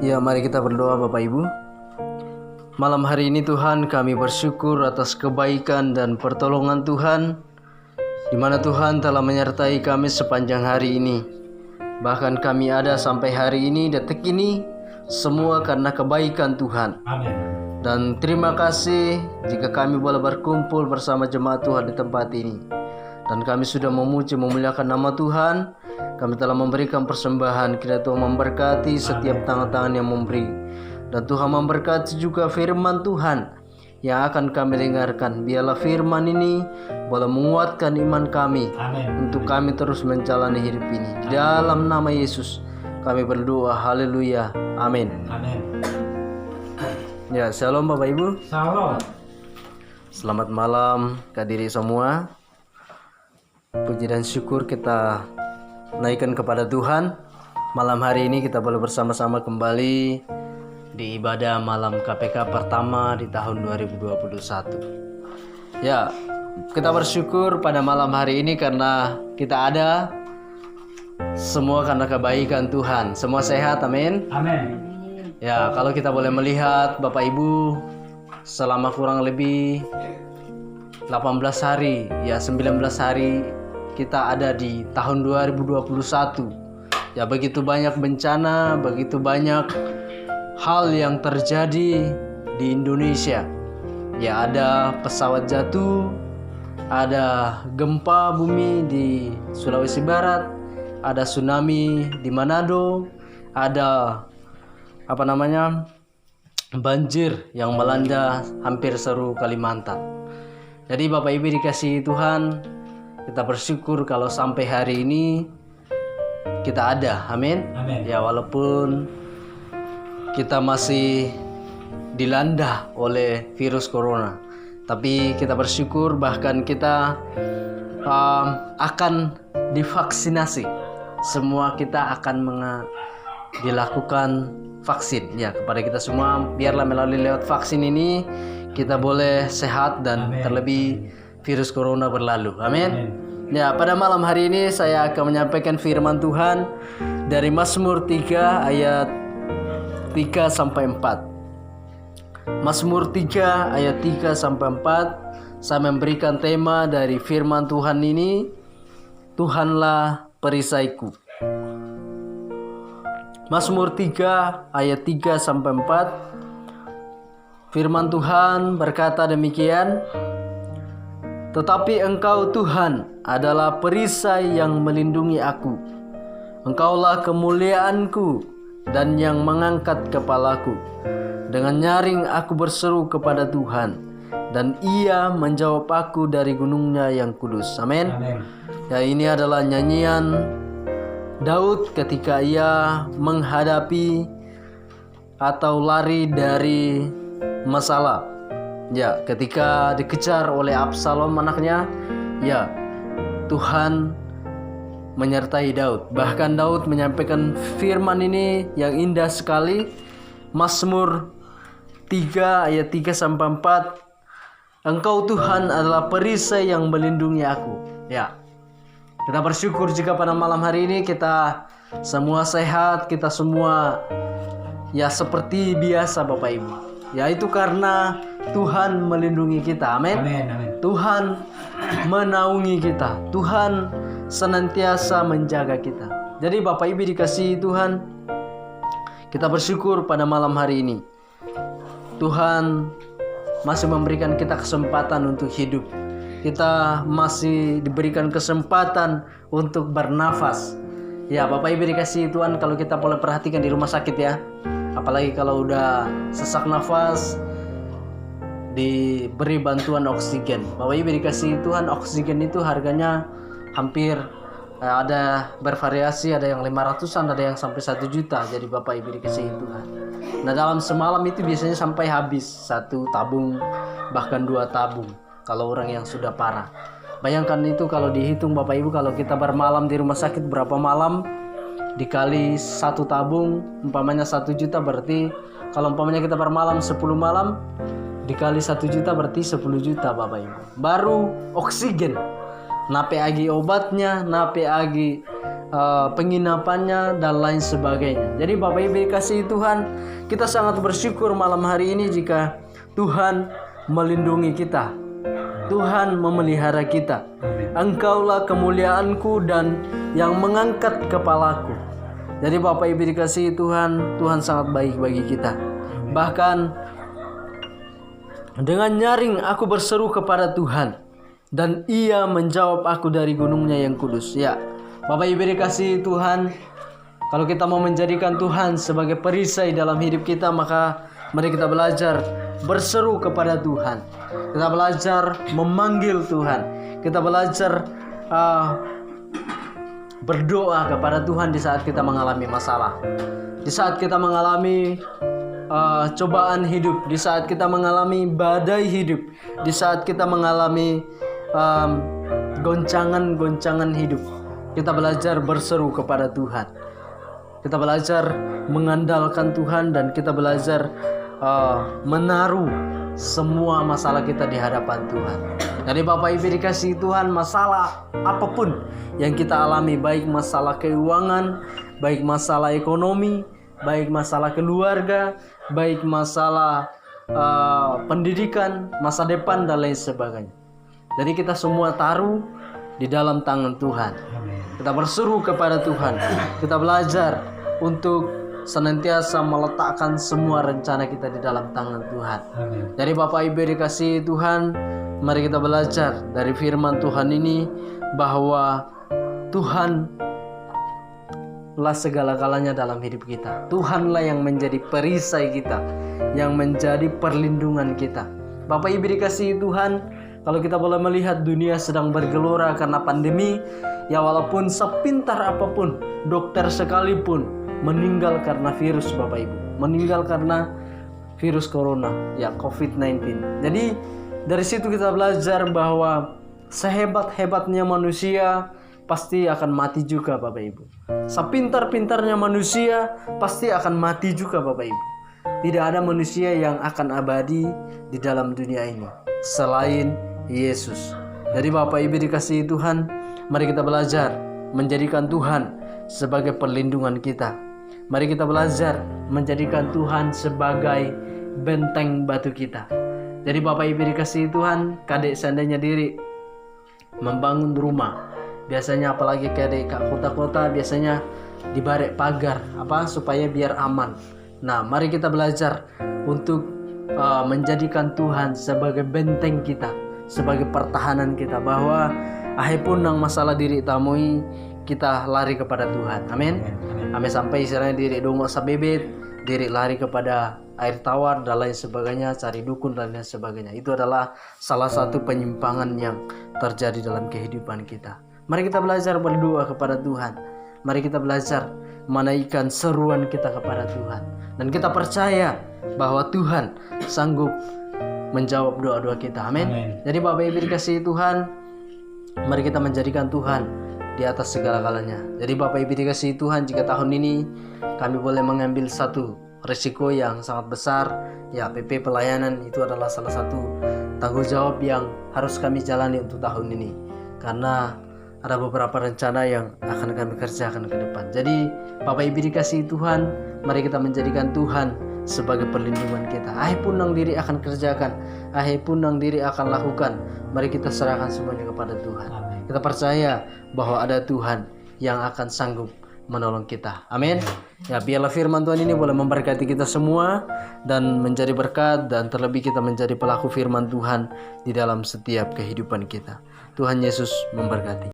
Ya, mari kita berdoa Bapak Ibu. Malam hari ini Tuhan, kami bersyukur atas kebaikan dan pertolongan Tuhan, di mana Tuhan telah menyertai kami sepanjang hari ini. Bahkan kami ada sampai hari ini, detik ini, semua karena kebaikan Tuhan. Amin. Dan terima kasih jika kami boleh berkumpul bersama jemaat Tuhan di tempat ini. Dan kami sudah memuji memuliakan nama Tuhan. Kami telah memberikan persembahan, kiranya Tuhan memberkati setiap tangan-tangan yang memberi. Dan Tuhan memberkati juga firman Tuhan yang akan kami dengarkan. Biarlah firman ini boleh menguatkan iman kami. Amin. Untuk kami terus menjalani hidup ini. Dalam nama Yesus kami berdoa, haleluya, amin. Amin. Ya, shalom Bapak Ibu. Salam. Selamat malam kadiri semua. Puji dan syukur kita naikkan kepada Tuhan. Malam hari ini kita boleh bersama-sama kembali di ibadah malam KPK pertama di tahun 2021. Ya, kita bersyukur pada malam hari ini karena kita ada semua karena kebaikan Tuhan. Semua sehat, amin. Amin. Ya, kalau kita boleh melihat Bapak Ibu, selama kurang lebih 18 hari, ya 19 hari kita ada di tahun 2021. Ya, begitu banyak bencana, begitu banyak hal yang terjadi di Indonesia. Ya, ada pesawat jatuh, ada gempa bumi di Sulawesi Barat, ada tsunami di Manado, ada banjir yang melanda hampir seluruh Kalimantan. Jadi Bapak Ibu dikasihi Tuhan, kita bersyukur kalau sampai hari ini kita ada, amin. Amin. Ya, walaupun kita masih dilanda oleh virus corona, tapi kita bersyukur bahkan kita akan divaksinasi. Semua kita akan dilakukan vaksin. Ya, kepada kita semua, biarlah melalui lewat vaksin ini kita boleh sehat dan Amin. terlebih virus corona berlalu. Amin. Amin. Ya, pada malam hari ini saya akan menyampaikan firman Tuhan dari Mazmur 3 ayat 3 sampai 4. Mazmur 3 ayat 3 sampai 4. Saya memberikan tema dari firman Tuhan ini, Tuhanlah perisaiku. Mazmur 3 ayat 3 sampai 4. Firman Tuhan berkata demikian, tetapi Engkau Tuhan adalah perisai yang melindungi aku. Engkaulah kemuliaanku dan yang mengangkat kepalaku. Dengan nyaring aku berseru kepada Tuhan, dan Ia menjawab aku dari gunungnya yang kudus. Amin. Amin. Ya, ini adalah nyanyian Daud ketika ia menghadapi atau lari dari masalah. Ya, ketika dikejar oleh Absalom anaknya, ya, Tuhan menyertai Daud. Bahkan Daud menyampaikan firman ini yang indah sekali. Mazmur 3 ayat 3 sampai 4. Engkau Tuhan adalah perisai yang melindungi aku. Ya. Kita bersyukur jika pada malam hari ini kita semua sehat, kita semua ya seperti biasa Bapak Ibu. Ya, itu karena Tuhan melindungi kita. Amin. Amin. Amin. Tuhan menaungi kita. Tuhan senantiasa menjaga kita. Jadi Bapak Ibu dikasihi Tuhan, kita bersyukur pada malam hari ini. Tuhan masih memberikan kita kesempatan untuk hidup. Kita masih diberikan kesempatan untuk bernafas. Ya, Bapak Ibu dikasihi Tuhan, kalau kita boleh perhatikan di rumah sakit ya, apalagi kalau udah sesak nafas, diberi bantuan oksigen. Bapak Ibu dikasihi Tuhan, oksigen itu harganya hampir ada bervariasi, ada yang 500-an, ada yang sampai 1 juta. Jadi Bapak Ibu dikasihi Tuhan. Nah, dalam semalam itu biasanya sampai habis 1 tabung, bahkan 2 tabung kalau orang yang sudah parah. Bayangkan itu kalau dihitung Bapak Ibu, kalau kita bermalam di rumah sakit berapa malam dikali 1 tabung, umpamanya 1 juta, berarti kalau umpamanya kita bermalam 10 malam dikali 1 juta berarti 10 juta Bapak Ibu. Baru oksigen. Nape agi obatnya, nape agi penginapannya dan lain sebagainya. Jadi Bapak Ibu dikasihi Tuhan, kita sangat bersyukur malam hari ini jika Tuhan melindungi kita, Tuhan memelihara kita. Engkaulah kemuliaanku dan yang mengangkat kepalaku. Jadi Bapak Ibu dikasihi Tuhan, Tuhan sangat baik bagi kita. Bahkan dengan nyaring aku berseru kepada Tuhan, dan Ia menjawab aku dari gunungnya yang kudus. Ya, Bapak Ibu dikasihi Tuhan, kalau kita mau menjadikan Tuhan sebagai perisai dalam hidup kita, maka mari kita belajar berseru kepada Tuhan. Kita belajar memanggil Tuhan. Kita belajar berdoa kepada Tuhan di saat kita mengalami masalah, di saat kita mengalami cobaan hidup, di saat kita mengalami badai hidup, di saat kita mengalami goncangan-goncangan hidup. Kita belajar berseru kepada Tuhan. Kita belajar mengandalkan Tuhan, dan kita belajar menaruh semua masalah kita di hadapan Tuhan. Jadi Bapak Ibu dikasihi Tuhan, masalah apapun yang kita alami, baik masalah keuangan, baik masalah ekonomi, baik masalah keluarga, baik masalah pendidikan, masa depan dan lain sebagainya. Jadi kita semua taruh di dalam tangan Tuhan. Kita berseru kepada Tuhan. Kita belajar untuk senantiasa meletakkan semua rencana kita di dalam tangan Tuhan. Jadi Bapak Ibu dikasihi Tuhan, mari kita belajar dari firman Tuhan ini bahwa Tuhanlah segala-galanya dalam hidup kita. Tuhanlah yang menjadi perisai kita, yang menjadi perlindungan kita. Bapak Ibu dikasihi Tuhan, kalau kita boleh melihat dunia sedang bergelora karena pandemi, ya walaupun sepintar apapun dokter sekalipun meninggal karena virus, Bapak Ibu, meninggal karena virus corona, ya COVID-19. Jadi dari situ kita belajar bahwa sehebat-hebatnya manusia pasti akan mati juga, Bapak Ibu. Sepintar-pintarnya manusia pasti akan mati juga, Bapak Ibu. Tidak ada manusia yang akan abadi di dalam dunia ini selain Yesus. Jadi Bapak Ibu dikasihi Tuhan, mari kita belajar menjadikan Tuhan sebagai perlindungan kita. Mari kita belajar menjadikan Tuhan sebagai benteng batu kita. Jadi Bapak Ibu dikasihi Tuhan, kadek seandainya diri membangun rumah, biasanya apalagi kadek kota-kota, biasanya dibarek pagar supaya biar aman. Nah, mari kita belajar untuk menjadikan Tuhan sebagai benteng kita, sebagai pertahanan kita, bahwa ahipun nang masalah diri tamui, kita lari kepada Tuhan. Amin. Amin. Sampai istilahnya diri dongok sabebet, diri lari kepada air tawar dan lain sebagainya, cari dukun dan lain sebagainya. Itu adalah salah satu penyimpangan yang terjadi dalam kehidupan kita. Mari kita belajar berdoa kepada Tuhan. Mari kita belajar menaikkan seruan kita kepada Tuhan, dan kita percaya bahwa Tuhan sanggup menjawab doa-doa kita. Amin. Jadi Bapak Ibu dikasihi Tuhan, mari kita menjadikan Tuhan di atas segala-galanya. Jadi Bapak Ibu dikasihi Tuhan, jika tahun ini kami boleh mengambil satu risiko yang sangat besar, ya PP pelayanan itu adalah salah satu tanggung jawab yang harus kami jalani untuk tahun ini, karena ada beberapa rencana yang akan kami kerjakan ke depan. Jadi Bapak Ibu dikasihi Tuhan, mari kita menjadikan Tuhan sebagai perlindungan kita. Ahipun nang diri akan kerjakan, ahipun nang diri akan lakukan, mari kita serahkan semuanya kepada Tuhan. Amin. Kita percaya bahwa ada Tuhan yang akan sanggup menolong kita. Amin. Ya, biarlah firman Tuhan ini boleh memberkati kita semua dan menjadi berkat, dan terlebih kita menjadi pelaku firman Tuhan di dalam setiap kehidupan kita. Tuhan Yesus memberkati.